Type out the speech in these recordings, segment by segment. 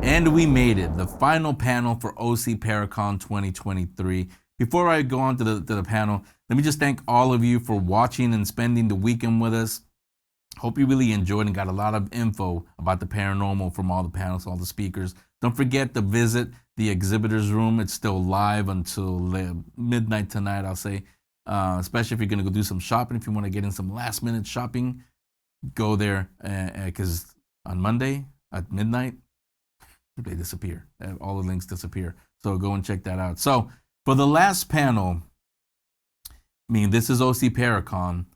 And we made it, the final panel for OC Paracon 2023. Before I go on to the panel, let me just thank all of you for watching and spending the weekend with us. Hope you really enjoyed and got a lot of info about the paranormal from all the panels, all the speakers. Don't forget to visit the exhibitors room. It's still live until midnight tonight, I'll say. Especially if you're going to go do some shopping. If you want to get in some last minute shopping, go there, because on Monday at midnight, they disappear. All the links disappear. So go and check that out. So for the last panel, this is OC Paracon.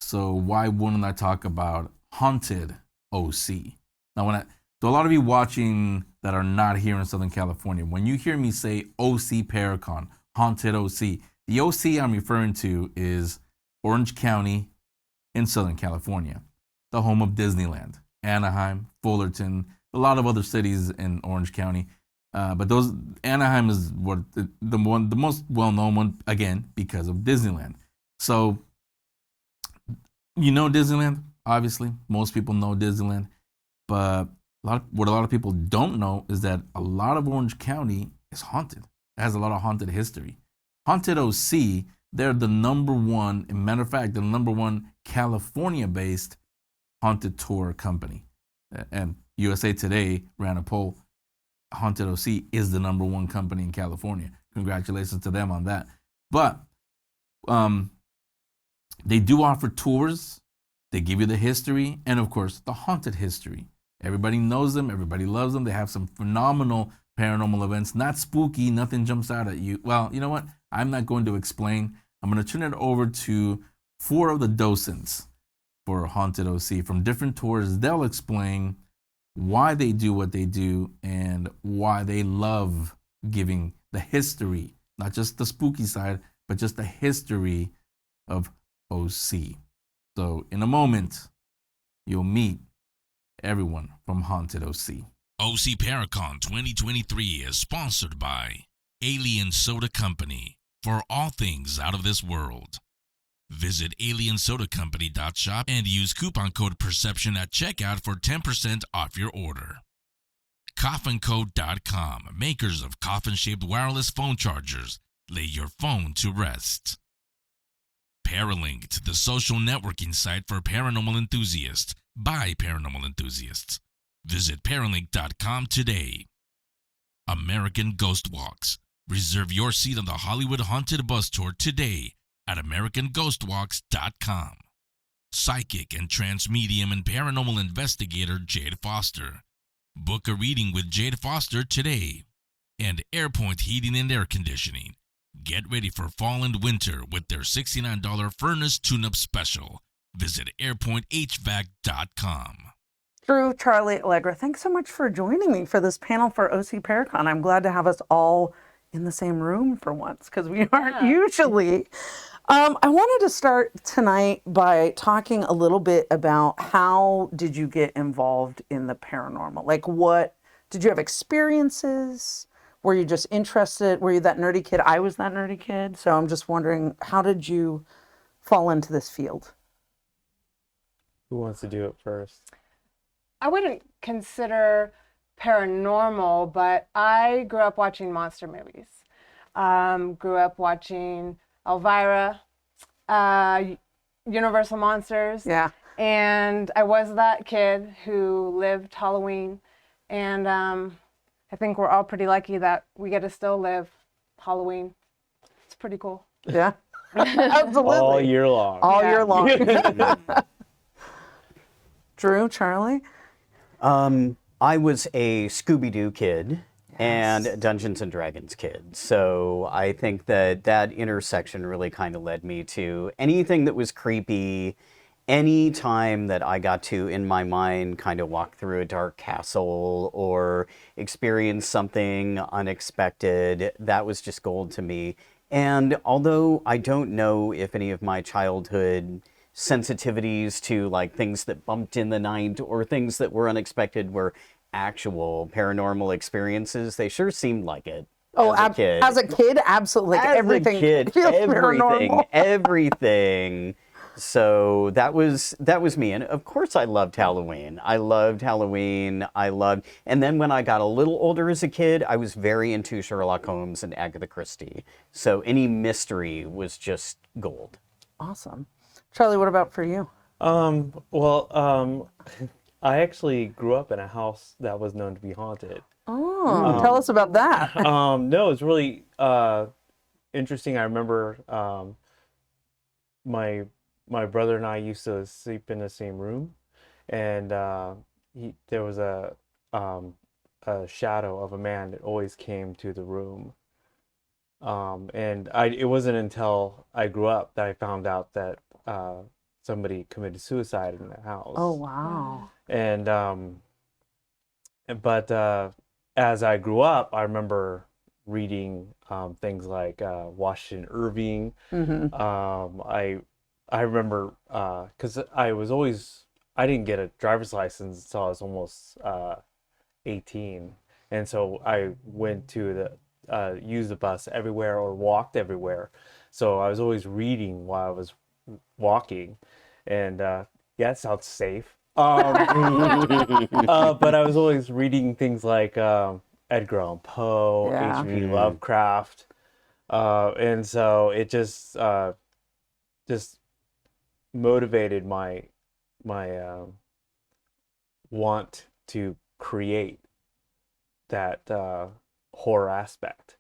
So why wouldn't I talk about haunted OC? Now, to a lot of you watching that are not here in Southern California, when you hear me say OC Paracon, haunted OC, the OC I'm referring to is Orange County in Southern California, the home of Disneyland, Anaheim, Fullerton, a lot of other cities in Orange County. But Anaheim is the most well-known one, again, because of Disneyland. So, you know Disneyland, obviously. Most people know Disneyland. But what a lot of people don't know is that a lot of Orange County is haunted. It has a lot of haunted history. Haunted OC, they're the number one, as a matter of fact, the number one California-based haunted tour company. And USA Today ran a poll. Haunted OC is the number one company in California. Congratulations to them on that. But they do offer tours. They give you the history and, of course, the haunted history. Everybody knows them. Everybody loves them. They have some phenomenal paranormal events. Not spooky. Nothing jumps out at you. Well, you know what? I'm not going to explain. I'm going to turn it over to 4 of the docents for Haunted OC from different tours. They'll explain why they do what they do and why they love giving the history, not just the spooky side, but just the history of OC. So in a moment, you'll meet everyone from Haunted OC. OC Paracon 2023 is sponsored by Alien Soda Company for all things out of this world. Visit aliensodacompany.shop and use coupon code PERCEPTION at checkout for 10% off your order. CoffinCode.com, makers of coffin-shaped wireless phone chargers. Lay your phone to rest. Paralinked, the social networking site for paranormal enthusiasts by paranormal enthusiasts. Visit Paralink.com today. American Ghost Walks. Reserve your seat on the Hollywood Haunted Bus Tour today at AmericanGhostWalks.com. Psychic and trance medium and paranormal investigator Jade Foster. Book a reading with Jade Foster today. And AirPoint Heating and Air Conditioning. Get ready for fall and winter with their $69 furnace tune-up special. Visit airpointhvac.com. Drew, Charlie, Allegra, thanks so much for joining me for this panel for OC Paracon. I'm glad to have us all in the same room for once, because we aren't usually. I wanted to start tonight by talking a little bit about how did you get involved in the paranormal? Like, what did you have experiences? Were you just interested? Were you that nerdy kid? I was that nerdy kid. So I'm just wondering, how did you fall into this field? Who wants to do it first? I wouldn't consider paranormal, but I grew up watching monster movies. Grew up watching Elvira, Universal Monsters. Yeah. And I was that kid who lived Halloween. And I think we're all pretty lucky that we get to still live Halloween. It's pretty cool. Yeah. Absolutely. All year long. All year long. Drew, Charlie? I was a Scooby-Doo kid and a Dungeons and Dragons kid. So I think that intersection really kind of led me to anything that was creepy. Any time that I got to, in my mind, kind of walk through a dark castle or experience something unexpected, that was just gold to me. And although I don't know if any of my childhood sensitivities to like things that bumped in the night or things that were unexpected were actual paranormal experiences, they sure seemed like it. Oh, as a kid, absolutely. Like as everything a kid, feels paranormal. everything So that was me. And of course I loved Halloween. And then when I got a little older as a kid, I was very into Sherlock Holmes and Agatha Christie. So any mystery was just gold. Awesome. Charlie, what about for you? Well, I actually grew up in a house that was known to be haunted. Oh, tell us about that. No, it's really interesting. I remember my brother and I used to sleep in the same room, and there was a shadow of a man that always came to the room. And it wasn't until I grew up that I found out that somebody committed suicide in the house. Oh, wow. And but as I grew up, I remember reading things like Washington Irving. I remember because I didn't get a driver's license until I was almost 18, and so I went to use the bus everywhere or walked everywhere. So I was always reading while I was walking, and yeah, it sounds safe. But I was always reading things like Edgar Allan Poe, Yeah. H.P. Lovecraft, and so it just motivated my want to create that horror aspect.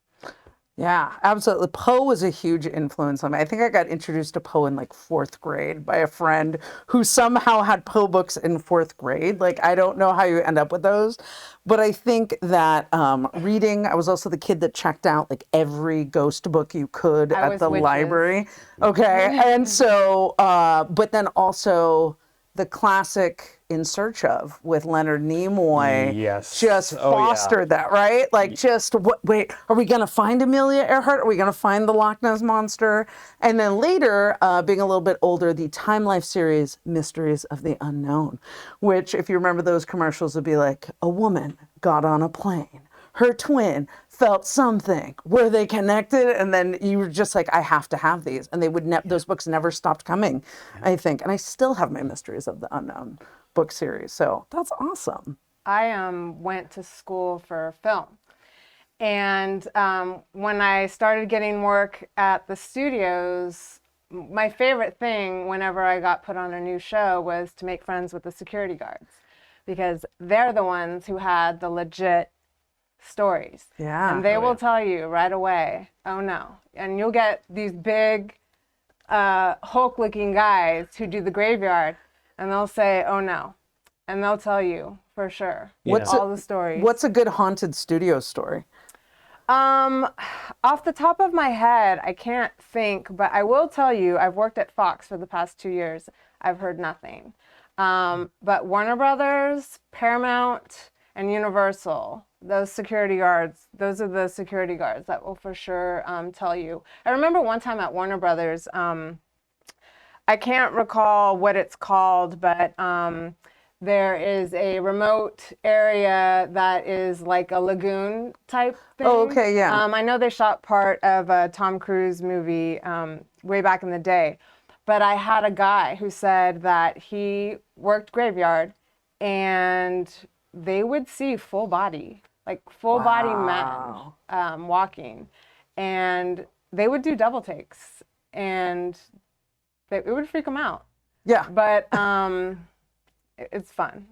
Yeah, absolutely. Poe was a huge influence on me. I think I got introduced to Poe in like 4th grade by a friend who somehow had Poe books in 4th grade. Like, I don't know how you end up with those, but I think that reading, I was also the kid that checked out like every ghost book you could I at was the witches. library. Okay. And so, but then also the classic In Search Of with Leonard Nimoy Yes. just Oh, yeah. fostered that, right? Like, just wait, are we going to find Amelia Earhart? Are we going to find the Loch Ness Monster? And then later, being a little bit older, the Time Life series, Mysteries of the Unknown, which, if you remember those commercials, would be like, a woman got on a plane. Her twin felt something. Were they connected? And then you were just like, I have to have these. And they would those books never stopped coming, I think. And I still have my Mysteries of the Unknown book series. So that's awesome. I went to school for film. And when I started getting work at the studios, my favorite thing whenever I got put on a new show was to make friends with the security guards, because they're the ones who had the legit stories. Yeah. And they will tell you right away, oh no. And you'll get these big Hulk-looking guys who do the graveyard, and they'll say, oh no. And they'll tell you for sure all the stories. What's a good haunted studio story? Off the top of my head, I can't think, but I will tell you, I've worked at Fox for the past 2 years. I've heard nothing. But Warner Brothers, Paramount, and Universal, those security guards, those are the security guards that will for sure tell you. I remember one time at Warner Brothers, I can't recall what it's called, but there is a remote area that is like a lagoon type thing. Oh, okay, yeah. I know they shot part of a Tom Cruise movie way back in the day, but I had a guy who said that he worked graveyard and they would see full body, like full body men walking, and they would do double takes, and it would freak them out. Yeah. But it's fun.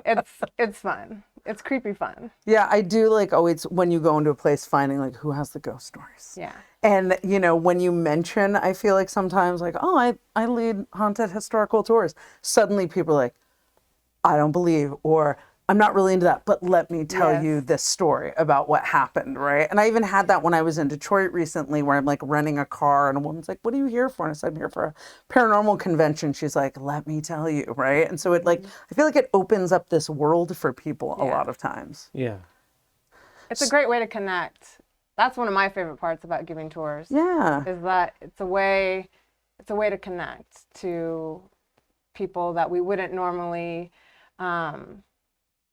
It's fun. It's creepy fun. Yeah, I do like always when you go into a place finding like who has the ghost stories. Yeah. And you know, when you mention, I feel like sometimes like, oh, I lead haunted historical tours. Suddenly people are like, I don't believe, or I'm not really into that, but let me tell you this story about what happened, right? And I even had that when I was in Detroit recently where I'm like renting a car and a woman's like, what are you here for? And I said, I'm here for a paranormal convention. She's like, let me tell you, right? And so it like, I feel like it opens up this world for people a lot of times. Yeah. It's a great way to connect. That's one of my favorite parts about giving tours. Yeah. Is that it's a way to connect to people that we wouldn't normally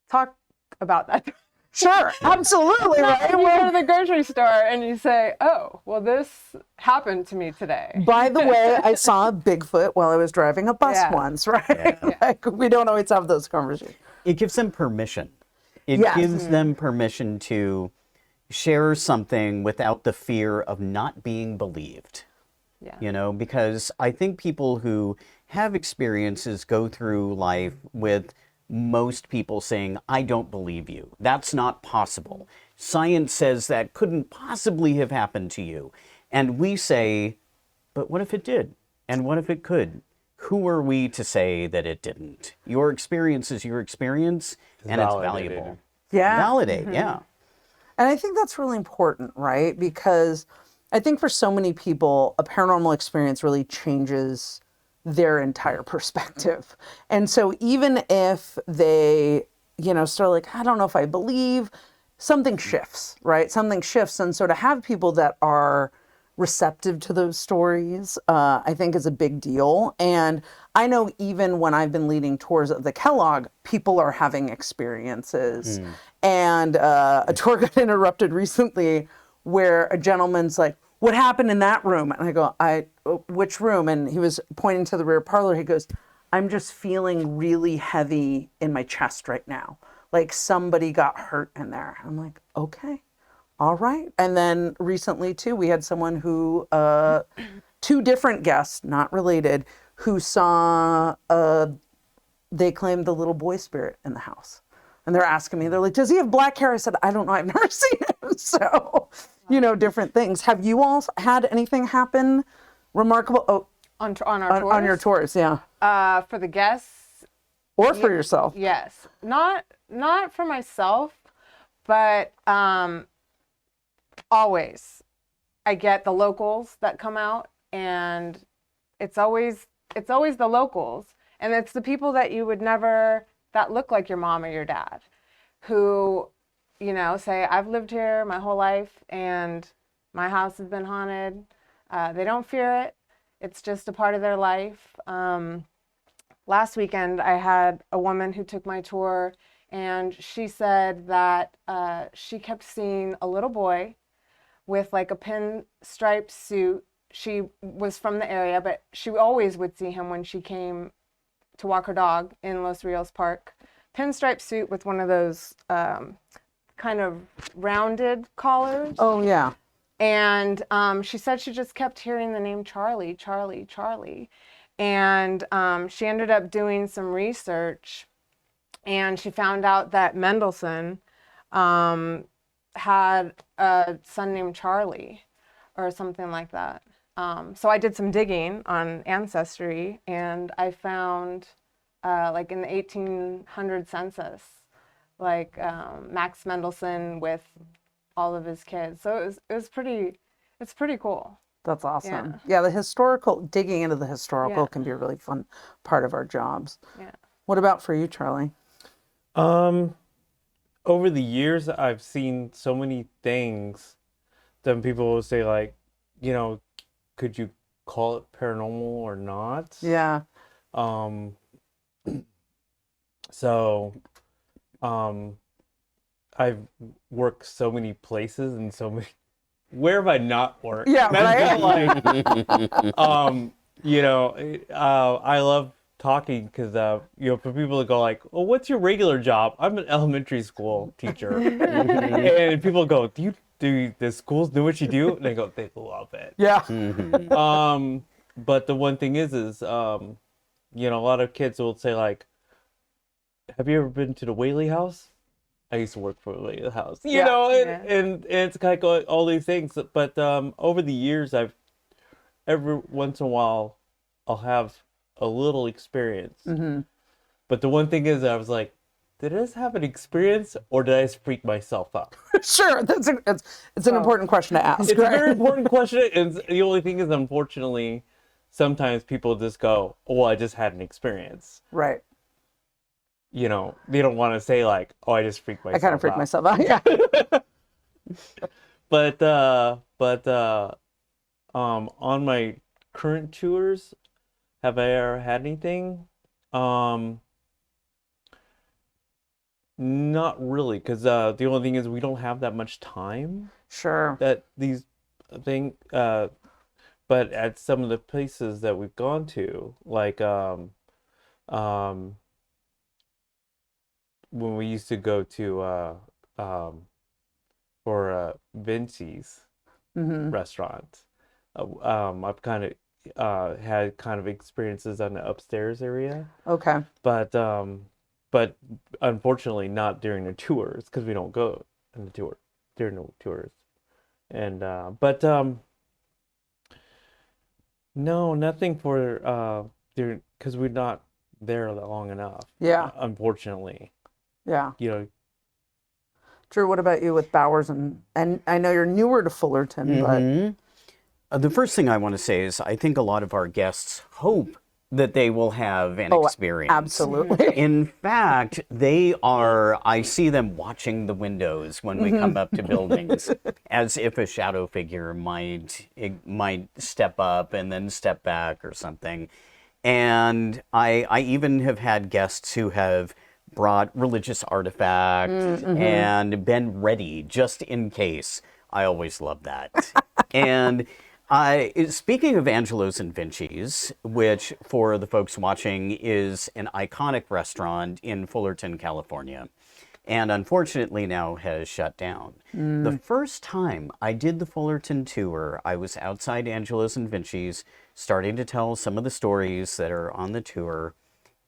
talk about that. Sure, absolutely, right? And you Well, go to the grocery store and you say, oh, well, this happened to me today. by the way, I saw a Bigfoot while I was driving a bus Yeah. once, right? Yeah. Like, we don't always have those conversations. It gives them permission. It Yes. gives them permission to share something without the fear of not being believed. Yeah. You know, because I think people who have experiences go through life with most people saying, I don't believe you. That's not possible. Science says that couldn't possibly have happened to you. And we say, but what if it did? And what if it could? Who are we to say that it didn't? Your experience is your experience, and it's validated. valuable. Yeah. Validate, yeah. And I think that's really important, right? Because I think for so many people, a paranormal experience really changes their entire perspective. And so even if they, start like, I don't know if I believe, something shifts, right? Something shifts. And so to have people that are receptive to those stories, I think is a big deal. And I know even when I've been leading tours of the Kellogg, people are having experiences. And a tour got interrupted recently where a gentleman's like, what happened in that room? And I go, which room? And he was pointing to the rear parlor. He goes, I'm just feeling really heavy in my chest right now. Like somebody got hurt in there. I'm like, okay, all right. And then recently too, we had someone who, two different guests, not related, who saw, they claimed the little boy spirit in the house. And they're asking me, they're like, does he have black hair? I said, I don't know. I've never seen him. So, different things. Have you all had anything happen remarkable? Oh, On our tours? on your tours, yeah. For the guests, Or for yourself. yes. Not for myself, but always. I get the locals that come out, and it's always the locals. And it's the people that you would never, that look like your mom or your dad, who, say, I've lived here my whole life and my house has been haunted. They don't fear it. It's just a part of their life. Last weekend, I had a woman who took my tour, and she said that she kept seeing a little boy with like a pinstripe suit. She was from the area, but she always would see him when she came to walk her dog in Los Rios Park. Pinstripe suit with one of those kind of rounded collars. Oh, yeah. And she said she just kept hearing the name Charlie, Charlie, Charlie. And she ended up doing some research, and she found out that Mendelssohn had a son named Charlie or something like that. So I did some digging on Ancestry, and I found like in the 1800 census, like Max Mendelssohn with all of his kids. So it's pretty cool. That's awesome. Yeah, digging into the historical Yeah. can be a really fun part of our jobs. Yeah. What about for you, Charlie? Over the years, I've seen so many things that people will say, like, could you call it paranormal or not? Yeah. So, I've worked so many places and so many. Where have I not worked? Yeah, That's right. like, I love talking because, for people to go like, "Oh, what's your regular job?" I'm an elementary school teacher, and people go, "Do the schools know what you do?" And I go, "They love it." Yeah. But the one thing is, a lot of kids will say like, "Have you ever been to the Whaley House?" I used to work for the Whaley House, and it's kind of all these things. But over the years, every once in a while, I'll have a little experience. Mm-hmm. But the one thing is, I was like, did I just have an experience, or did I just freak myself out? Sure. It's an important question to ask. It's a right? very important question, and the only thing is, unfortunately, sometimes people just go, "Oh, well, I just had an experience." Right. They don't want to say like, "Oh, I just freaked myself out." I kind of freak myself out. Yeah. But on my current tours, have I ever had anything? Not really, because the only thing is we don't have that much time Sure. that these thing but at some of the places that we've gone to, like um when we used to go to for Vinci's Mm-hmm. restaurant, I've kind of had kind of experiences on the upstairs area, Okay. but unfortunately not during the tours because we don't go in the tour during the tours. And but no, nothing for there because we're not there long enough. Yeah. Unfortunately, Yeah. you know, Drew, what about you with Bowers and I know you're newer to Fullerton, but Mhm. The first thing I want to say is I think a lot of our guests hope that they will have an experience. absolutely. In fact, I see them watching the windows when we come up to buildings as if a shadow figure might step up and then step back or something. And I even have had guests who have brought religious artifacts and been ready just in case. I always love that. And speaking of Angelo's and Vinci's, which for the folks watching is an iconic restaurant in Fullerton, California, and unfortunately now has shut down. The first time I did the Fullerton tour, I was outside Angelo's and Vinci's, starting to tell some of the stories that are on the tour,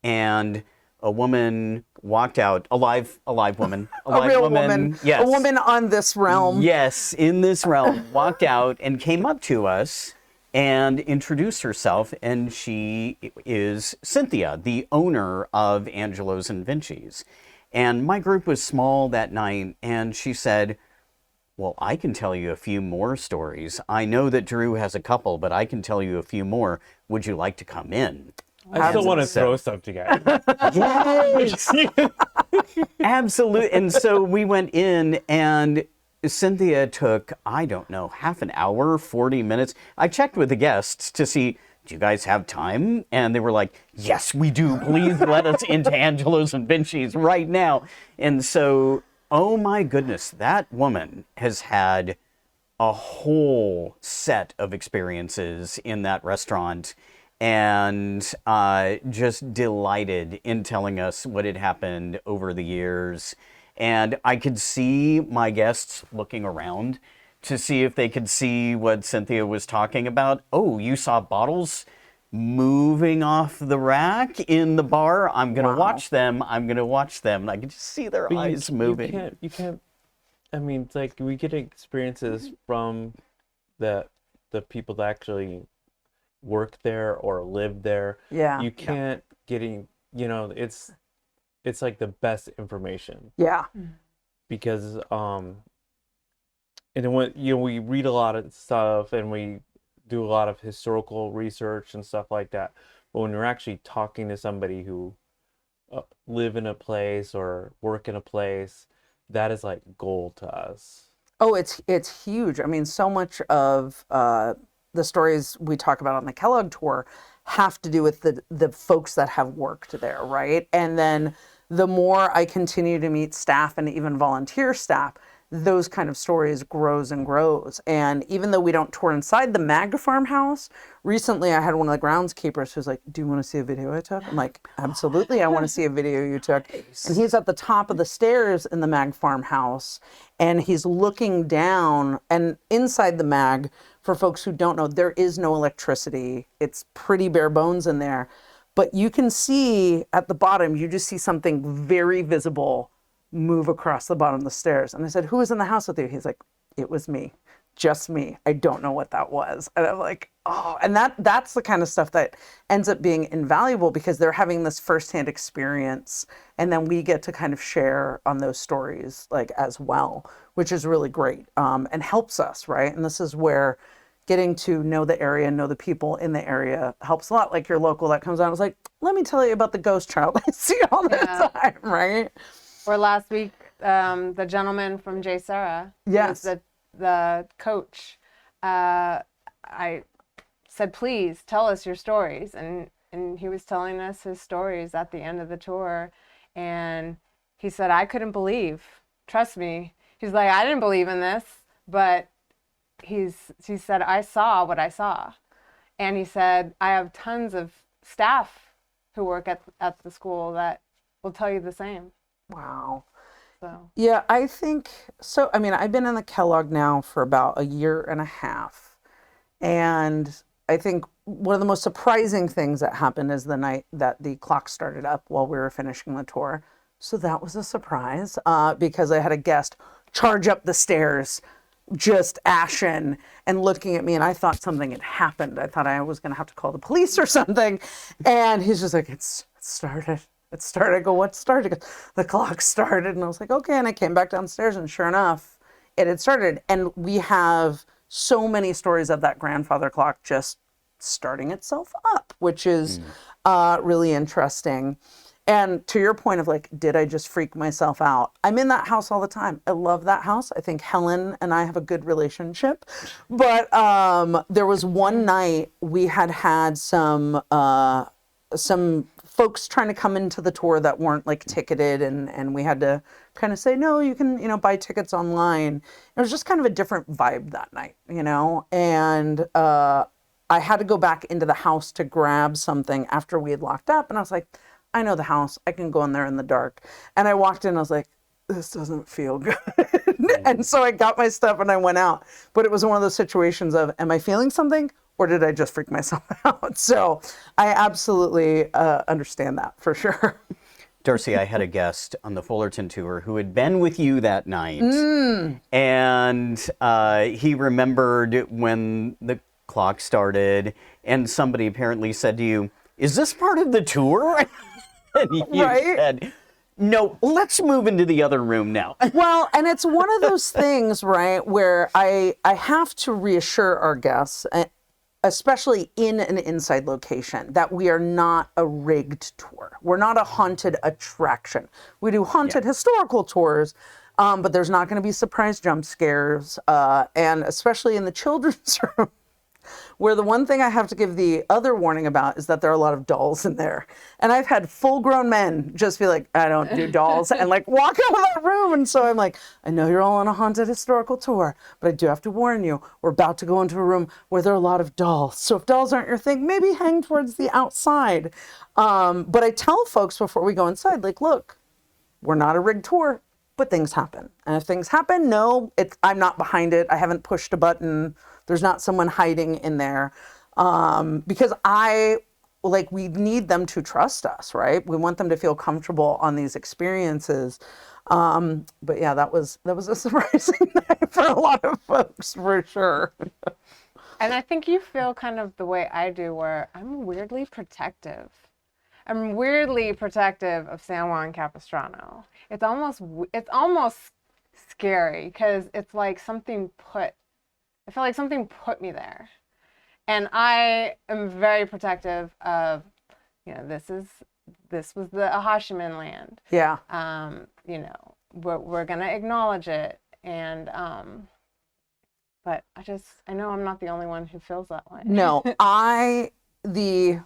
and a woman walked out, a live woman, A real woman. yes, A woman on this realm. yes, in this realm, walked out and came up to us and introduced herself, and she is Cynthia, the owner of Angelo's and Vinci's. And my group was small that night, and she said, well, I can tell you a few more stories. I know that Drew has a couple, but I can tell you a few more. Would you like to come in? I still want to so- throw something at you. Yes, absolutely. And so we went in, and Cynthia took, I don't know, half an hour, 40 minutes. I checked with the guests to see, do you guys have time? And they were like, yes, we do. Please let us into Angelo's and Vinci's right now. And so, oh my goodness, that woman has had a whole set of experiences in that restaurant, and just delighted in telling us what had happened over the years. And I could see my guests looking around to see if they could see what Cynthia was talking about. Oh, you saw bottles moving off the rack in the bar? I'm going to watch them. I'm going to watch them. And I could just see their eyes moving. You can't. I mean, it's like we get experiences from the people that actually work there or live there. Yeah. You can't getting. It's like the best information Yeah. because and then when we read a lot of stuff and we do a lot of historical research and stuff like that, but when you're actually talking to somebody who live in a place or work in a place, that is like gold to us. Oh, it's huge. I mean, so much of the stories we talk about on the Kellogg tour have to do with the folks that have worked there, right? And then the more I continue to meet staff and even volunteer staff, those kind of stories grows and grows. And even though we don't tour inside the Mag farmhouse, recently I had one of the groundskeepers who's like, do you want to see a video I took? I'm like, absolutely, I want to see a video you took. And he's at the top of the stairs in the Mag farmhouse, and he's looking down, and inside the Mag, for folks who don't know, there is no electricity. It's pretty bare bones in there. But you can see at the bottom, you just see something very visible move across the bottom of the stairs. And I said, who was in the house with you? He's like, it was me, just me. I don't know what that was. And I'm like, oh, and that's the kind of stuff that ends up being invaluable because they're having this firsthand experience. And then we get to kind of share on those stories like as well, which is really great and helps us, right? And this is where getting to know the area, know the people in the area helps a lot. Like your local that comes out and is like, let me tell you about the ghost child I see all the time, right? Or last week, the gentleman from J. Sarah, Yes. who was the coach, I said, please tell us your stories. And he was telling us his stories at the end of the tour. And he said, I couldn't believe. Trust me. He's like, I didn't believe in this, but he said, I saw what I saw. And he said, I have tons of staff who work at the school that will tell you the same. Wow. So Yeah, I think so. I mean, I've been in the Kellogg now for about a year and a half. And I think one of the most surprising things that happened is the night that the clock started up while we were finishing the tour. So that was a surprise because I had a guest charge up the stairs, just ashen and looking at me. And I thought something had happened. I thought I was going to have to call the police or something. And he's just like, it started. It started. I go, what started? He goes, the clock started. And I was like, okay. And I came back downstairs and sure enough, it had started. And we have so many stories of that grandfather clock just starting itself up, which is really interesting. And to your point of like, did I just freak myself out? I'm in that house all the time. I love that house. I think Helen and I have a good relationship. But there was one night we had some folks trying to come into the tour that weren't like ticketed, and we had to kind of say, no, you can, buy tickets online. It was just kind of a different vibe that night, and I had to go back into the house to grab something after we had locked up. And I was like, I know the house. I can go in there in the dark. And I walked in, I was like, this doesn't feel good. And so I got my stuff and I went out. But it was one of those situations of, am I feeling something or did I just freak myself out? So I absolutely understand that for sure. Darcy, I had a guest on the Fullerton tour who had been with you that night. And he remembered when the clock started and somebody apparently said to you, is this part of the tour? And you said, no, let's move into the other room now. Well, and it's one of those things, right, where I have to reassure our guests, especially in an inside location, that we are not a rigged tour. We're not a haunted attraction. We do haunted historical tours, but there's not going to be surprise jump scares, and especially in the children's room, where the one thing I have to give the other warning about is that there are a lot of dolls in there. And I've had full-grown men just be like, I don't do dolls, and like walk out of that room. And so I'm like, I know you're all on a haunted historical tour, but I do have to warn you, we're about to go into a room where there are a lot of dolls. So if dolls aren't your thing, maybe hang towards the outside. But I tell folks before we go inside, like, look, we're not a rigged tour, but things happen. And if things happen, no, I'm not behind it. I haven't pushed a button. There's not someone hiding in there, because we need them to trust us, right? We want them to feel comfortable on these experiences. But yeah, that was a surprising night for a lot of folks, for sure. And I think you feel kind of the way I do, where I'm weirdly protective. I'm weirdly protective of San Juan Capistrano. It's almost scary because it's like I feel like something put me there. And I am very protective of, this was the Ahashiman land. Yeah. We're going to acknowledge it. And, but I know I'm not the only one who feels that way. No,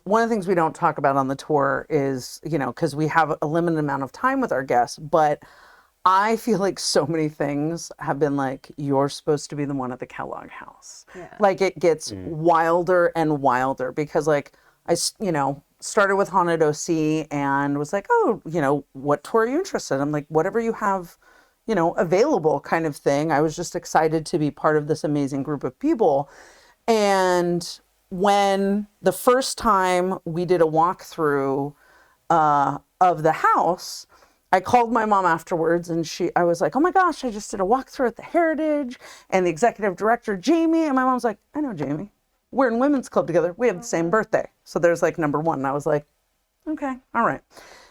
one of the things we don't talk about on the tour is, because we have a limited amount of time with our guests, but I feel like so many things have been like, you're supposed to be the one at the Kellogg house. Yeah. Like it gets wilder and wilder because like I started with Haunted OC and was like, oh, what tour are you interested in? I'm like, whatever you have, available kind of thing. I was just excited to be part of this amazing group of people. And when the first time we did a walkthrough of the house, I called my mom afterwards and I was like, oh my gosh, I just did a walkthrough at the Heritage and the executive director, Jamie. And my mom's like, I know Jamie. We're in women's club together. We have the same birthday. So there's like number one. And I was like, okay, all right.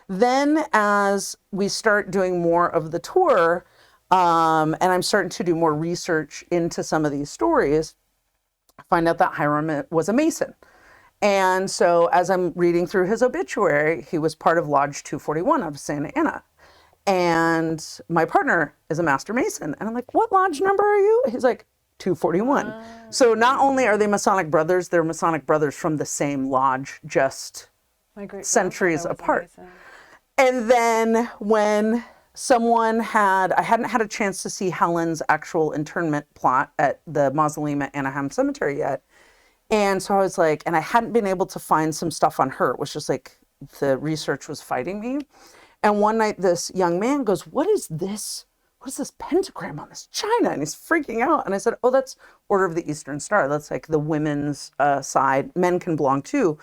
Then as we start doing more of the tour, and I'm starting to do more research into some of these stories, I find out that Hiram was a Mason. And so as I'm reading through his obituary, he was part of Lodge 241 of Santa Ana. And my partner is a Master Mason. And I'm like, what lodge number are you? He's like, 241. So not only are they Masonic brothers, they're Masonic brothers from the same lodge, just centuries apart. And then when I hadn't had a chance to see Helen's actual internment plot at the mausoleum at Anaheim Cemetery yet. And so I was like, and I hadn't been able to find some stuff on her. It was just like the research was fighting me. And one night this young man goes, what is this? What is this pentagram on this china? And he's freaking out. And I said, oh, that's Order of the Eastern Star. That's like the women's side. Men can belong too.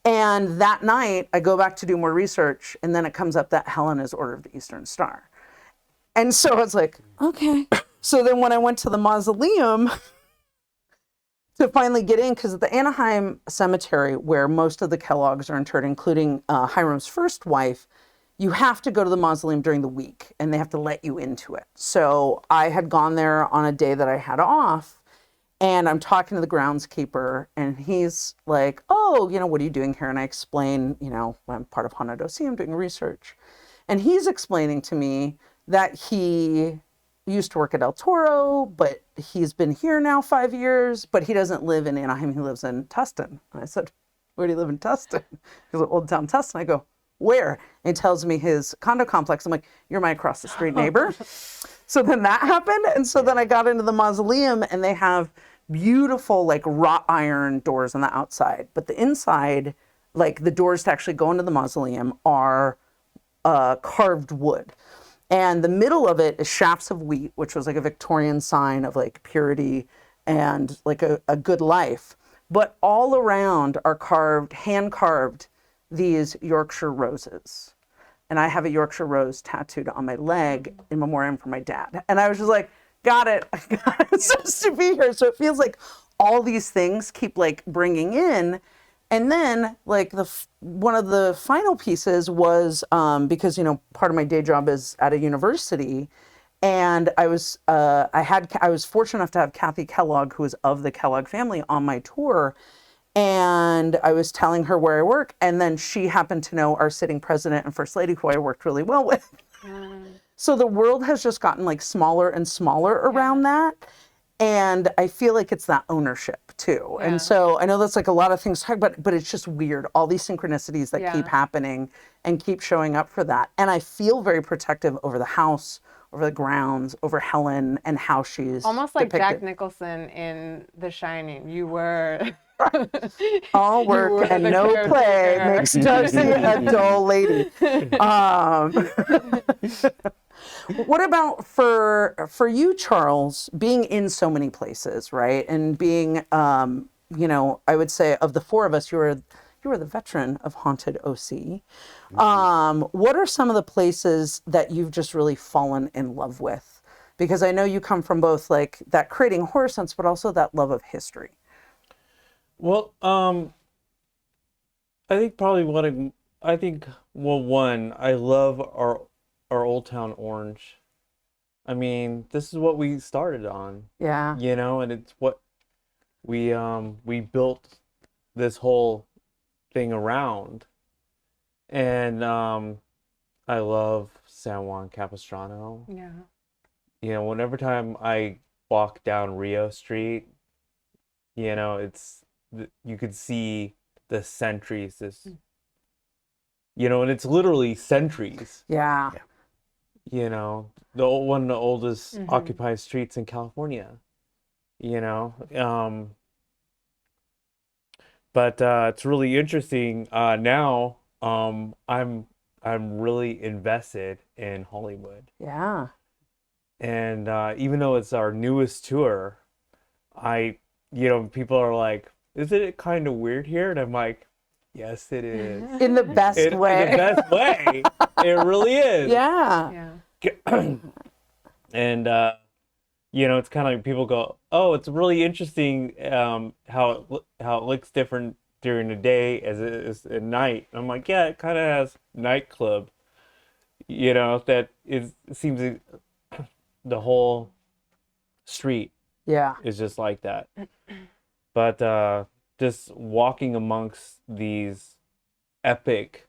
And that night I go back to do more research, and then it comes up that Helen is Order of the Eastern Star. And so I was like, okay. So then when I went to the mausoleum to finally get in, because at the Anaheim Cemetery, where most of the Kellogg's are interred, including Hiram's first wife, you have to go to the mausoleum during the week, and they have to let you into it. So I had gone there on a day that I had off, and I'm talking to the groundskeeper, and he's like, oh, what are you doing here? And I explain, I'm part of Haunted OC, I'm doing research. And he's explaining to me that he used to work at El Toro, but he's been here now 5 years, but he doesn't live in Anaheim, he lives in Tustin. And I said, where do you live in Tustin? He goes, Old Town Tustin. I go, where? And he tells me his condo complex. I'm like, you're my across the street neighbor. So then that happened. And so then I got into the mausoleum, and they have beautiful like wrought iron doors on the outside. But the inside, like the doors to actually go into the mausoleum are carved wood. And the middle of it is shafts of wheat, which was like a Victorian sign of like purity and like a good life. But all around are hand carved, these Yorkshire roses. And I have a Yorkshire rose tattooed on my leg in memoriam for my dad. And I was just like, got it. It's supposed to be here. So it feels like all these things keep like bringing in. And then like one of the final pieces was because, part of my day job is at a university. And I was fortunate enough to have Kathy Kellogg, who is of the Kellogg family, on my tour. And I was telling her where I work, and then she happened to know our sitting president and first lady, who I worked really well with. So the world has just gotten like smaller and smaller around that. And I feel like it's that ownership too. Yeah. And so I know that's like a lot of things, but it's just weird. All these synchronicities that keep happening and keep showing up for that. And I feel very protective over the house, over the grounds, over Helen and how she's almost like depicted. Jack Nicholson in The Shining. You were all work and no play makes Darcy a dull lady. What about for you, Charles, being in so many places, right? And being, I would say of the four of us, you were the veteran of Haunted OC. What are some of the places that you've just really fallen in love with? Because I know you come from both like that creating horror sense, but also that love of history. Well, I think probably one, I love our Old Town Orange. I mean, this is what we started on. Yeah. And it's what we built this whole thing around. And I love San Juan Capistrano. Yeah. Whenever time I walk down Rio Street, you could see the centuries, and it's literally centuries. Yeah. One of the oldest occupied streets in California, but it's really interesting. Now, I'm really invested in Hollywood. Yeah. And even though it's our newest tour, people are like, isn't it kind of weird here? And I'm like, yes, it is. In the best way. In the best way. It really is. Yeah. And, it's kind of like people go, oh, it's really interesting how it looks different during the day as it is at night. I'm like, yeah, it kind of has nightclub, that it seems the whole street is just like that. But just walking amongst these epic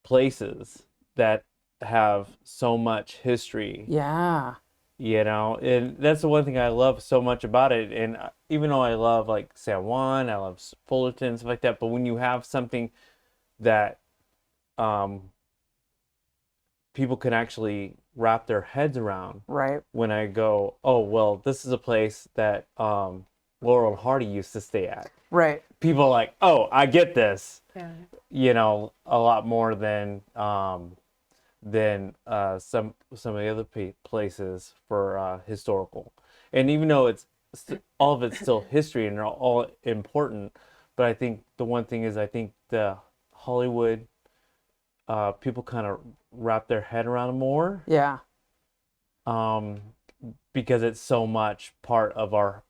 places that have so much history. Yeah. And that's the one thing I love so much about it. And even though I love like San Juan, I love Fullerton, stuff like that, but when you have something that people can actually wrap their heads around Right. when I go, oh, well, this is a place that Laurel and Hardy used to stay at. Right. People are like, oh, I get this, Yeah. you know, a lot more than some of the other places for historical. And even though all of it's still history and they're all important, but I think the one thing is I think the Hollywood people kind of wrap their head around it more Yeah. because it's so much part of our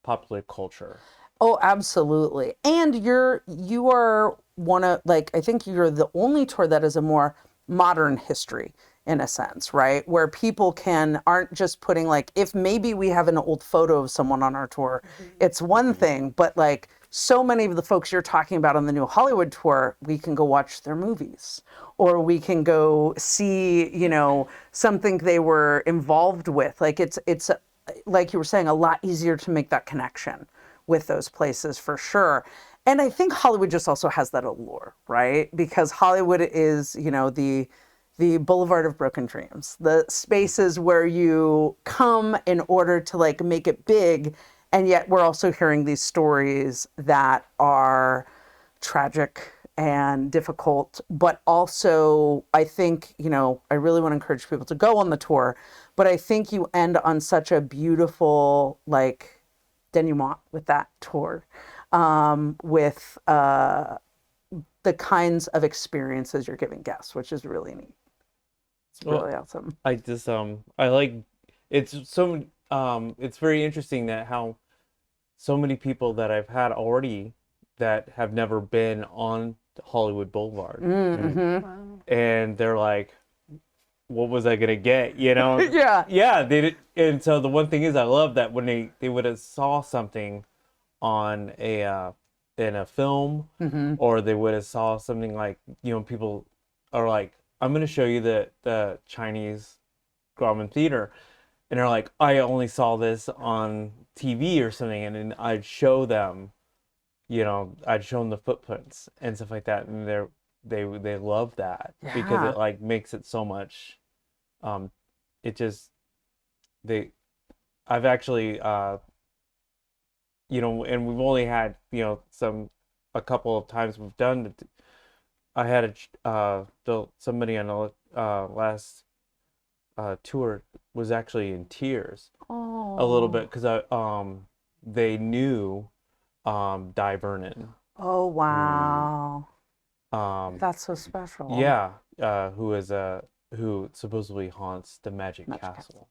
popular culture. Oh, absolutely. And you are one of, like, I think you're the only tour that is a more modern history in a sense, right? Where people aren't just putting, like, if maybe we have an old photo of someone on our tour, it's one thing, but like so many of the folks you're talking about on the new Hollywood tour, we can go watch their movies, or we can go see, something they were involved with. Like it's like you were saying, a lot easier to make that connection with those places for sure. And I think Hollywood just also has that allure, right? Because Hollywood is, the boulevard of broken dreams, the spaces where you come in order to like make it big. And yet we're also hearing these stories that are tragic and difficult, but also I think, I really want to encourage people to go on the tour, but I think you end on such a beautiful, like, denouement with that tour, with the kinds of experiences you're giving guests, which is really neat. It's really awesome. I just I like it's very interesting that how so many people that I've had already that have never been on Hollywood Boulevard. Mm-hmm. And they're like, what was I gonna get? Yeah. Yeah, they did. And so the one thing is I love that when they would have saw something on in a film, or they would have saw something like, people are like, I'm gonna show you the Chinese Grauman Theater, and they're like, I only saw this on TV or something, and then I'd show them, I'd show them the footprints and stuff like that, and they love that because Yeah. it like makes it so much. It just I've actually and we've only had a couple of times we've done it. I had somebody on the last tour was actually in tears a little bit because they knew Di Vernon. Oh, wow. That's so special. Yeah, who supposedly haunts the Magic Castle.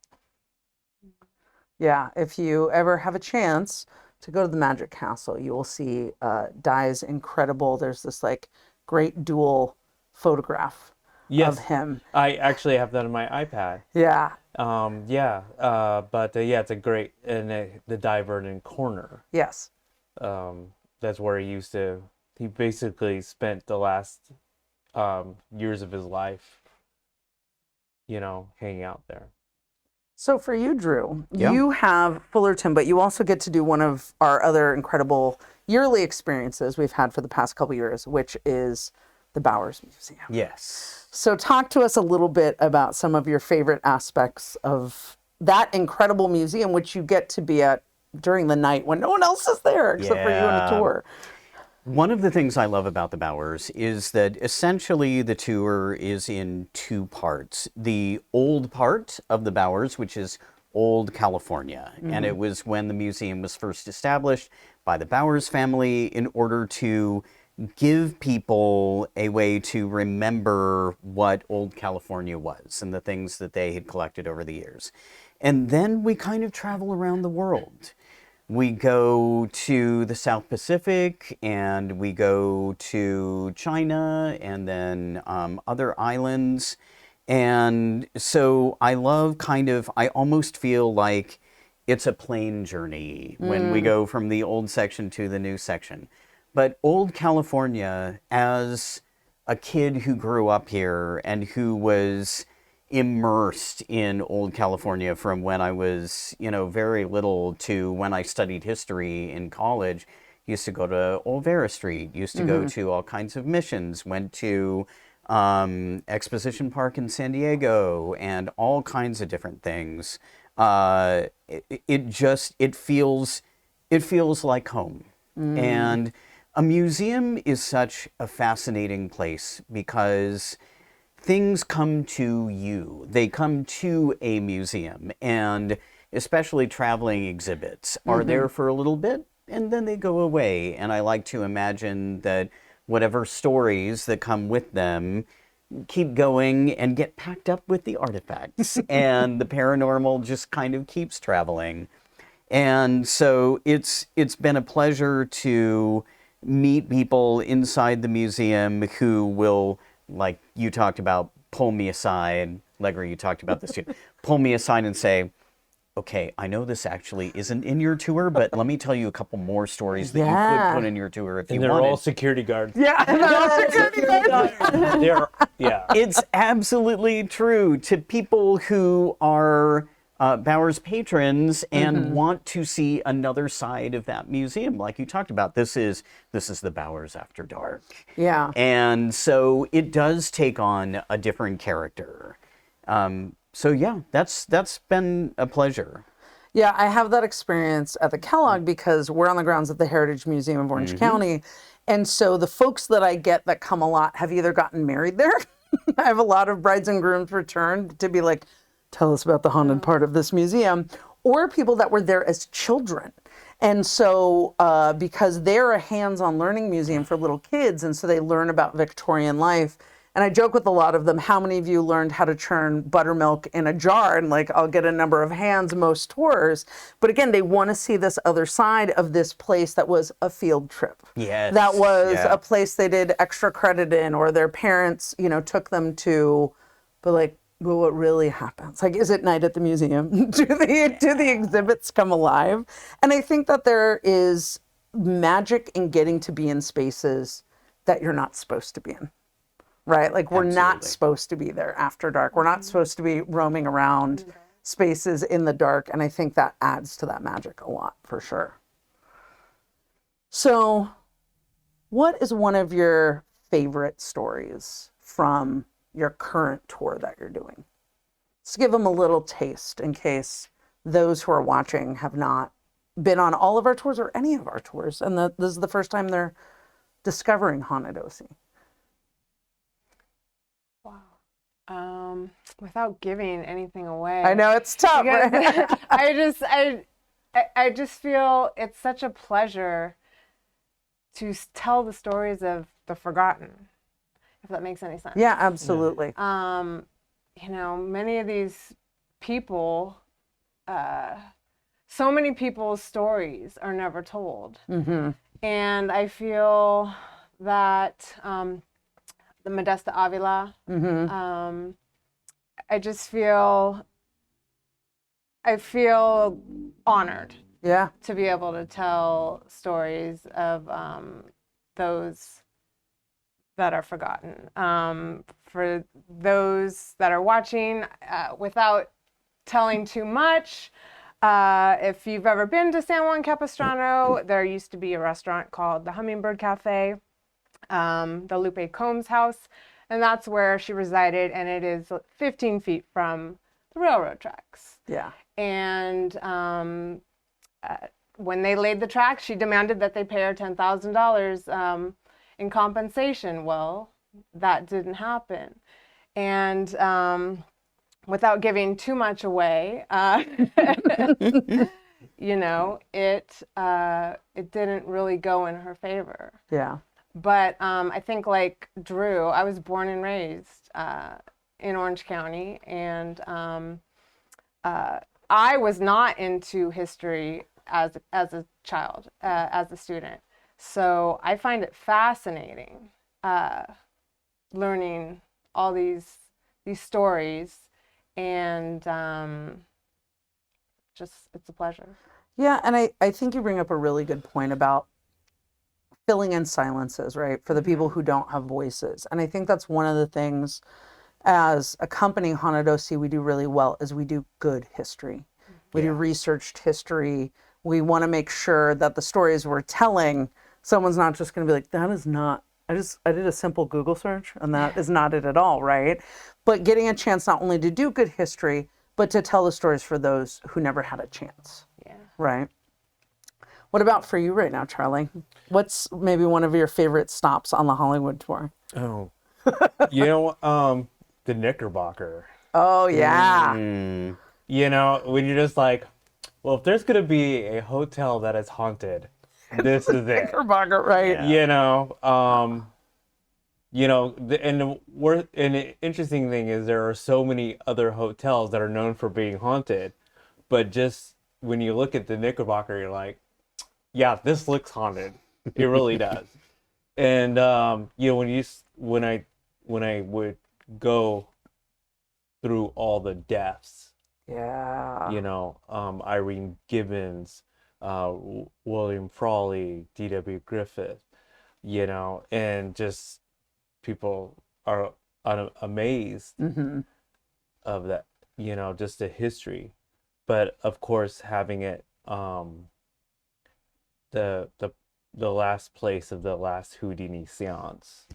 Yeah, if you ever have a chance to go to the Magic Castle, you will see Di's incredible. There's this like great dual photograph Yes, of him. I actually have that on my iPad. Yeah. But it's a great, and the Di Vernon corner. Yes. That's where he basically spent the last years of his life, hanging out there. So for you, Drew, Yeah. you have Fullerton, but you also get to do one of our other incredible yearly experiences we've had for the past couple years, which is the Bowers Museum. Yes. So talk to us a little bit about some of your favorite aspects of that incredible museum, which you get to be at during the night when no one else is there except for you on a Yeah. tour. One of the things I love about the Bowers is that essentially the tour is in two parts. The old part of the Bowers, which is old California, and it was when the museum was first established by the Bowers family in order to give people a way to remember what old California was and the things that they had collected over the years. And then we kind of travel around the world. We go to the South Pacific, and we go to China, and then other islands. And so I love I almost feel like it's a plane journey when we go from the old section to the new section. But old California, as a kid who grew up here and who was immersed in old California from when I was, very little to when I studied history in college, used to go to Olvera Street, used to go to all kinds of missions, went to Exposition Park in San Diego, and all kinds of different things. It feels like home. And a museum is such a fascinating place because things come to you. They come to a museum, and especially traveling exhibits are there for a little bit and then they go away. And I like to imagine that whatever stories that come with them keep going and get packed up with the artifacts and the paranormal just kind of keeps traveling. And so it's been a pleasure to meet people inside the museum who will, like you talked about, pull me aside. Legre, you talked about this too. Pull me aside and say, okay, I know this actually isn't in your tour, but let me tell you a couple more stories that you could put in your tour if And you they're wanted. all security guards. Yeah, they're all security guards. They're, yeah. It's absolutely true. To people who are Bowers patrons and want to see another side of that museum, like you talked about, this is the Bowers After Dark. Yeah. And so it does take on a different character. So yeah, that's been a pleasure. Yeah, I have that experience at the Kellogg because we're on the grounds of the Heritage Museum of Orange County. And so the folks that I get that come a lot have either gotten married there. I have a lot of brides and grooms return to be like, tell us about the haunted part of this museum, or people that were there as children. And so because they're a hands-on learning museum for little kids, and so they learn about Victorian life. And I joke with a lot of them, how many of you learned how to churn buttermilk in a jar? And like, I'll get a number of hands most tours. But again, they want to see this other side of this place that was a field trip. Yes. That was yeah. a place they did extra credit in, or their parents, took them to, but like, well, what really happens? Like, is it night at the museum? Do the exhibits come alive? And I think that there is magic in getting to be in spaces that you're not supposed to be in. Right? Like we're not supposed to be there after dark. We're not supposed to be roaming around spaces in the dark. And I think that adds to that magic a lot for sure. So what is one of your favorite stories from your current tour that you're doing? Let's give them a little taste in case those who are watching have not been on all of our tours or any of our tours. And this is the first time they're discovering Haunted OC. Without giving anything away. I know it's tough. Right? I just feel it's such a pleasure to tell the stories of the forgotten, if that makes any sense. Yeah, absolutely. Many of these people, so many people's stories are never told. And I feel that the Modesta Avila, I feel honored to be able to tell stories of those that are forgotten. For those that are watching, without telling too much, if you've ever been to San Juan Capistrano, there used to be a restaurant called the Hummingbird Cafe, the Lupe Combs house, and that's where she resided, and it is 15 feet from the railroad tracks. Yeah. And when they laid the tracks, she demanded that they pay her $10,000 in compensation. Well, that didn't happen. And without giving too much away, it didn't really go in her favor. Yeah. But I think like Drew, I was born and raised in Orange County, and I was not into history as a child, as a student. So I find it fascinating learning all these stories, and it's a pleasure. Yeah, and I think you bring up a really good point about filling in silences, right, for the people who don't have voices. And I think that's one of the things as a company, Haunted OC, we do really well is we do good history. We do researched history. We want to make sure that the stories we're telling, someone's not just going to be like, that is not I did a simple Google search, and that is not it at all, right? But getting a chance not only to do good history, but to tell the stories for those who never had a chance. Yeah. Right. What about for you right now, Charlie? What's maybe one of your favorite stops on the Hollywood tour? Oh, the Knickerbocker. Oh yeah. When you're just like, well, if there's gonna be a hotel that is haunted, this is it. Knickerbocker, right? And the interesting thing is there are so many other hotels that are known for being haunted, but just when you look at the Knickerbocker, you're like, yeah, this looks haunted. It really does. And when I would go through all the deaths, Yeah. Irene Gibbons, William Frawley, D.W. Griffith, and just people are amazed of that, just the history. But of course, having it, the last place of the last Houdini seance,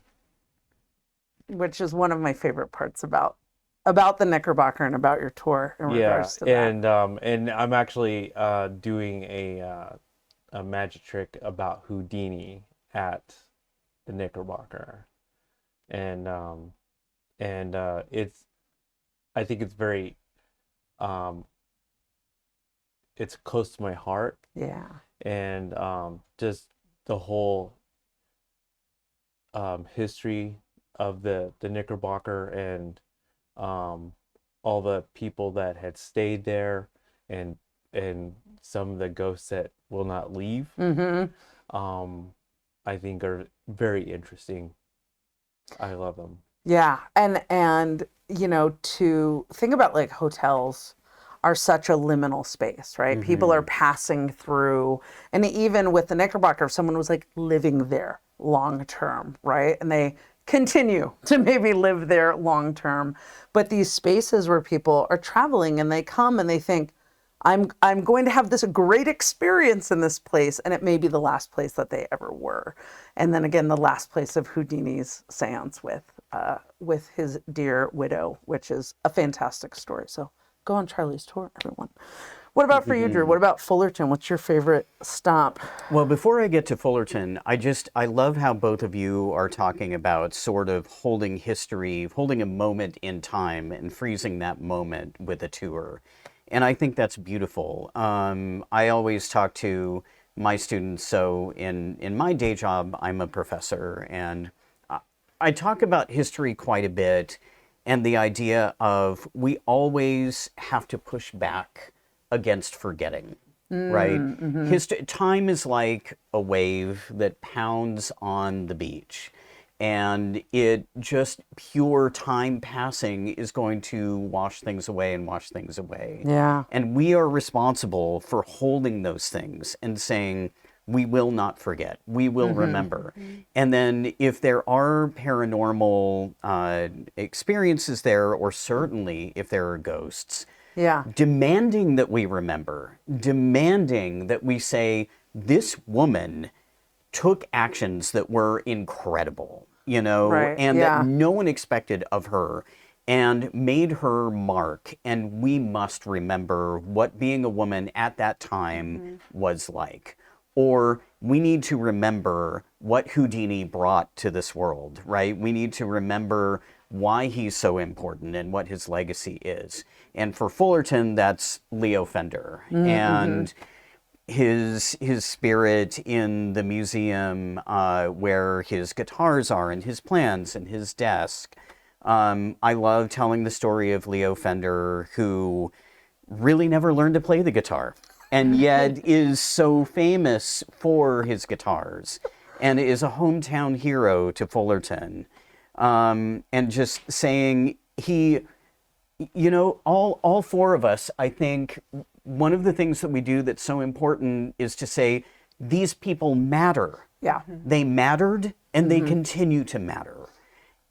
Which is one of my favorite parts about the Knickerbocker and about your tour in regards to that. And I'm actually doing a magic trick about Houdini at the Knickerbocker, and it's, I think it's very it's close to my heart. Yeah. And just the whole history of the Knickerbocker, and all the people that had stayed there, and some of the ghosts that will not leave, I think are very interesting. I love them. Yeah. And to think about, like, hotels are such a liminal space, right? People are passing through, and even with the Knickerbocker, if someone was like living there long term, right? And they continue to maybe live there long term, but these spaces where people are traveling and they come and they think, I'm going to have this great experience in this place, and it may be the last place that they ever were. And then again, the last place of Houdini's seance with his dear widow, which is a fantastic story. So go on Charlie's tour, everyone. What about for you, Drew? What about Fullerton? What's your favorite stop? Well, before I get to Fullerton, I love how both of you are talking about sort of holding history, holding a moment in time and freezing that moment with a tour. And I think that's beautiful. I always talk to my students. So in my day job, I'm a professor, and I talk about history quite a bit, and the idea of we always have to push back against forgetting, right? Time is like a wave that pounds on the beach, and it just pure time passing is going to wash things away and wash things away. Yeah. And we are responsible for holding those things and saying, we will not forget. We will remember. And then if there are paranormal experiences there, or certainly if there are ghosts, demanding that we remember, demanding that we say, this woman took actions that were incredible, and that no one expected of her, and made her mark. And we must remember what being a woman at that time was like. Or we need to remember what Houdini brought to this world, right? We need to remember why he's so important and what his legacy is. And for Fullerton, that's Leo Fender. And his spirit in the museum where his guitars are, and his plans, and his desk. I love telling the story of Leo Fender, who really never learned to play the guitar, and yet is so famous for his guitars, and is a hometown hero to Fullerton. And just saying, all four of us, I think one of the things that we do that's so important is to say, these people matter. Yeah. They mattered, and they continue to matter.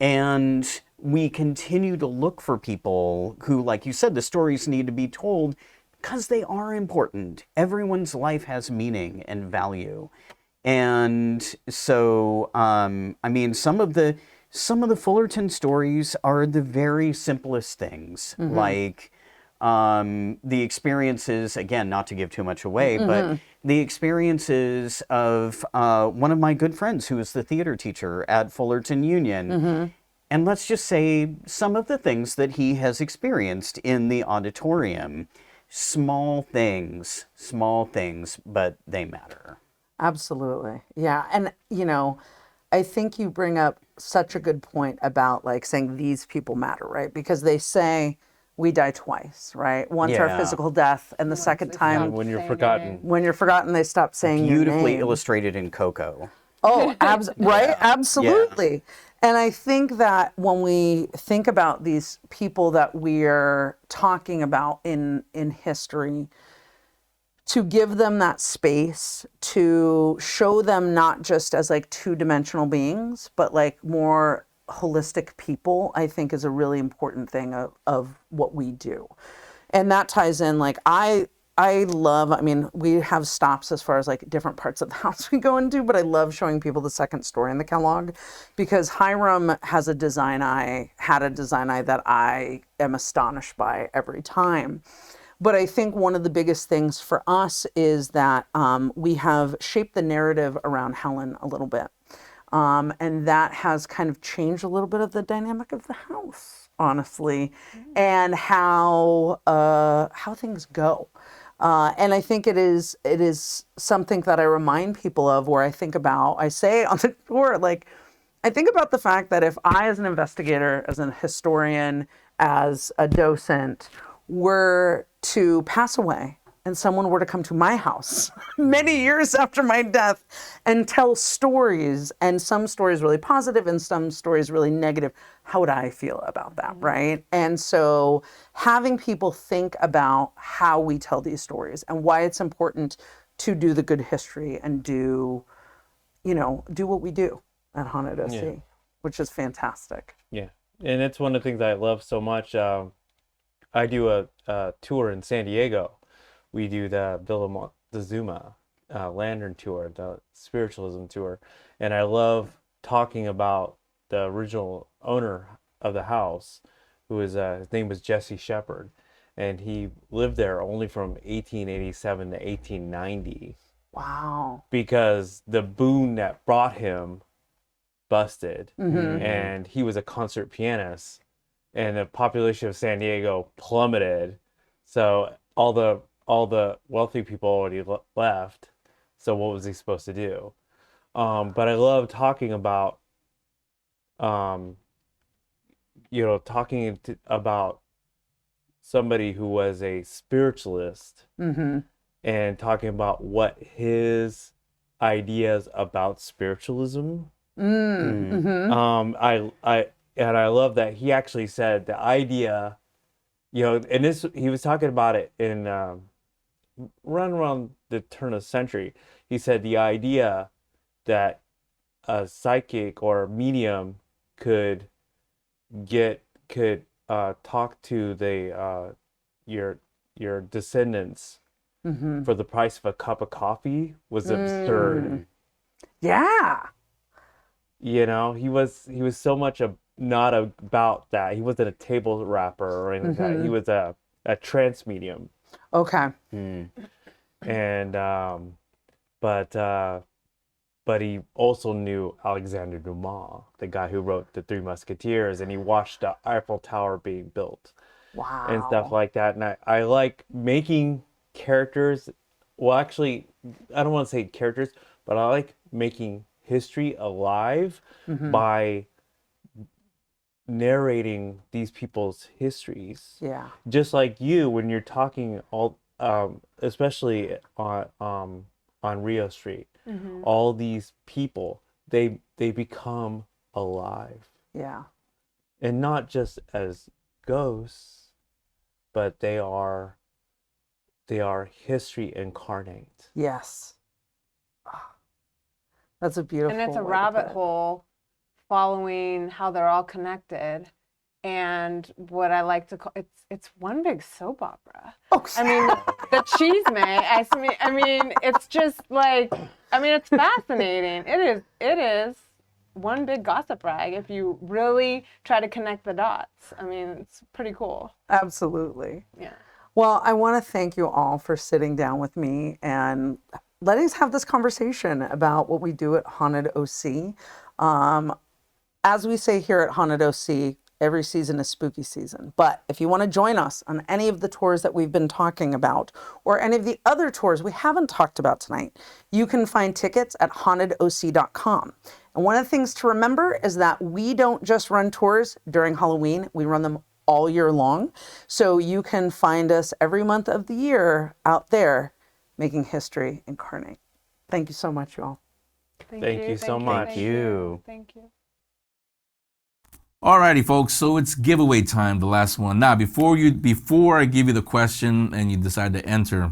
And we continue to look for people who, like you said, the stories need to be told because they are important. Everyone's life has meaning and value. And so, I mean, some of the Fullerton stories are the very simplest things, like the experiences. Again, not to give too much away, but the experiences of one of my good friends who is the theater teacher at Fullerton Union. And let's just say some of the things that he has experienced in the auditorium. Small things, but they matter. Absolutely. Yeah. And, you know, I think you bring up such a good point about like saying these people matter, right? Because they say we die twice, right? Once our Yeah. physical death, and the second time When you're Saying forgotten. when you're forgotten, they stop saying your Beautifully name. illustrated in Coco. Oh, right? Absolutely. And I think that when we think about these people that we're talking about in history, to give them that space, to show them not just as like two-dimensional beings, but like more holistic people, I think is a really important thing of what we do. And that ties in, like, I love, I mean, we have stops as far as like different parts of the house we go into, but I love showing people the second story in the catalog because Hiram has a design eye, had a design eye that I am astonished by every time. But I think one of the biggest things for us is that we have shaped the narrative around Helen a little bit. And that has kind of changed a little bit of the dynamic of the house, honestly, and how things go. And I think it is something that I remind people of where I say on the tour, like, I think about the fact that if I, as an investigator, as a historian, as a docent, were to pass away and someone were to come to my house many years after my death and tell stories, and some stories really positive and some stories really negative, how would I feel about that, right? And so having people think about how we tell these stories and why it's important to do the good history and do what we do at Haunted OC, which is fantastic. Yeah, and it's one of the things I love so much. I do a tour in San Diego. We do the Villa Montezuma Lantern Tour, the spiritualism tour, and I love talking about the original owner of the house, who is his name was Jesse Shepard, and he lived there only from 1887 to 1890. Wow. Because the boom that brought him busted, and he was a concert pianist, and the population of San Diego plummeted. So all the wealthy people already left. So what was he supposed to do? But I love talking about, about somebody who was a spiritualist and talking about what his ideas about spiritualism. I love that he actually said the idea, and this, he was talking about it in around the turn of the century. He said the idea that a psychic or medium could talk to your descendants for the price of a cup of coffee was absurd. Yeah. He was so much not about that. He wasn't a table rapper or anything like that. He was a trance medium. Okay. And but he also knew Alexander Dumas, the guy who wrote The Three Musketeers, and he watched the Eiffel Tower being built. Wow. And stuff like that. And I like making characters. Well, actually, I don't want to say characters, but I like making history alive by narrating these people's histories. Yeah. Just like you, when you're talking especially on Rio Street, all these people, they become alive. Yeah. And not just as ghosts, but they are history incarnate. Yes. That's a beautiful. And it's a way to rabbit put it. hole following how they're all connected. and what I like to call it's one big soap opera. Oh, I mean, the cheese may. I mean, it's just like, I mean, it's fascinating. It is one big gossip rag if you really try to connect the dots. I mean, it's pretty cool. absolutely. Yeah. Well, I want to thank you all for sitting down with me and letting us have this conversation about what we do at Haunted OC. As we say here at Haunted OC, every season is spooky season. But if you want to join us on any of the tours that we've been talking about, or any of the other tours we haven't talked about tonight, you can find tickets at hauntedoc.com. And one of the things to remember is that we don't just run tours during Halloween, we run them all year long. So you can find us every month of the year out there making history incarnate. Thank you so much, you all. Thank you so much. Thank you. Thank you. Alrighty, folks. So it's giveaway time, the last one. Now, before I give you the question and you decide to enter,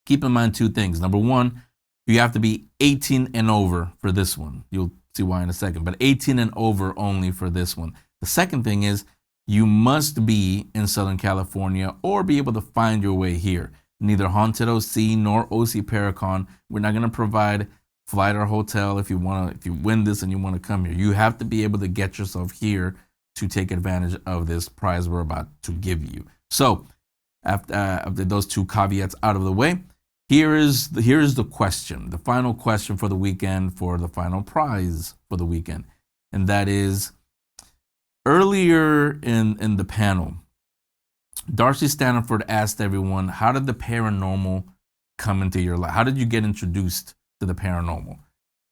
keep in mind two things. Number one, you have to be 18 and over for this one. You'll see why in a second, but 18 and over only for this one. The second thing is you must be in Southern California or be able to find your way here. Neither Haunted OC nor OC Paracon. We're not going to provide flight or hotel if you win this and you want to come here. You have to be able to get yourself here to take advantage of this prize we're about to give you. So after those two caveats out of the way, here is the question, the final question for the weekend, for the final prize for the weekend. And that is, earlier in the panel, Darcy Stanford asked everyone, how did the paranormal come into your life? How did you get introduced to the paranormal?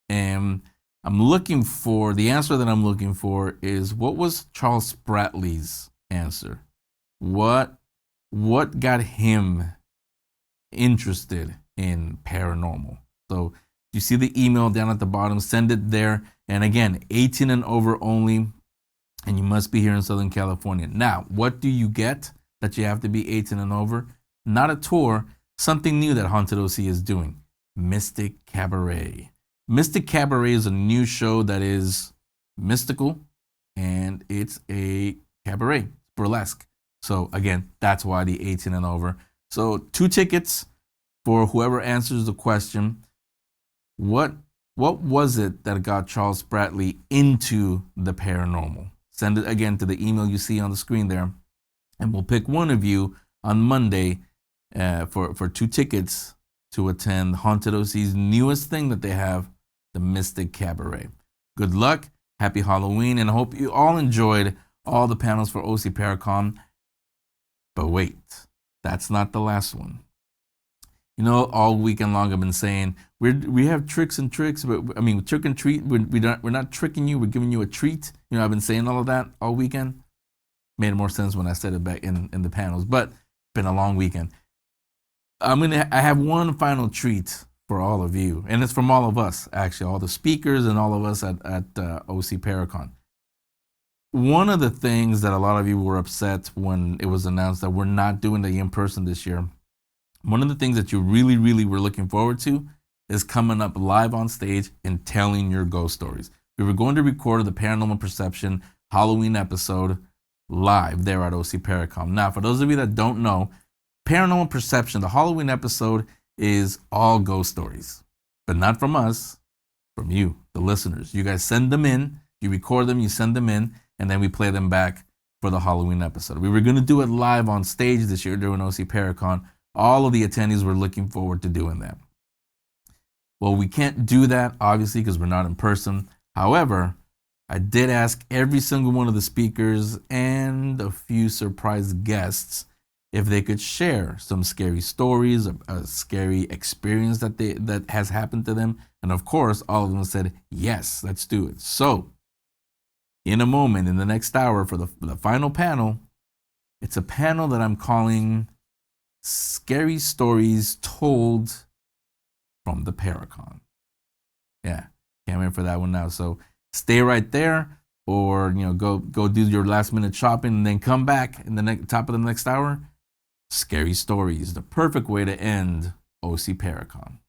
And the answer that I'm looking for is, what was Charles Spratley's answer? What got him interested in paranormal? So you see the email down at the bottom, send it there. And again, 18 and over only, and you must be here in Southern California. Now, what do you get that you have to be 18 and over? Not a tour, something new that Haunted OC is doing. Mystic Cabaret. Mystic Cabaret is a new show that is mystical, and it's a cabaret, burlesque. So again, that's why the 18 and over. So 2 tickets for whoever answers the question. What was it that got Charles Spratley into the paranormal? Send it again to the email you see on the screen there, and we'll pick one of you on Monday for 2 tickets to attend Haunted OC's newest thing that they have, the Mystic Cabaret. Good luck, happy Halloween, and I hope you all enjoyed all the panels for OC Paracon. But wait, that's not the last one. You know, all weekend long I've been saying we have tricks and tricks, but I mean trick and treat. We're not tricking you. We're giving you a treat. You know, I've been saying all of that all weekend. Made more sense when I said it back in the panels, but been a long weekend. I have one final treat for all of you, and it's from all of us, actually, all the speakers and all of us at OC Paracon. One of the things that a lot of you were upset when it was announced that we're not doing the in-person this year, one of the things that you really, really were looking forward to is coming up live on stage and telling your ghost stories. We were going to record the Paranormal Perception Halloween episode live there at OC Paracon. Now, for those of you that don't know, Paranormal Perception, the Halloween episode, is all ghost stories, but not from us, from you, the listeners. You guys send them in, you record them, you send them in, and then we play them back for the Halloween episode. We were going to do it live on stage this year during OC Paracon. All of the attendees were looking forward to doing that. Well, we can't do that, obviously, because we're not in person. However, I did ask every single one of the speakers and a few surprise guests if they could share some scary stories, a scary experience that has happened to them. And of course, all of them said, yes, let's do it. So in a moment, in the next hour, for the final panel, it's a panel that I'm calling Scary Stories Told from the Paracon. Yeah, can't wait for that one now. So stay right there, or go do your last minute shopping and then come back in the top of the next hour. Scary Stories, the perfect way to end OC Paracon.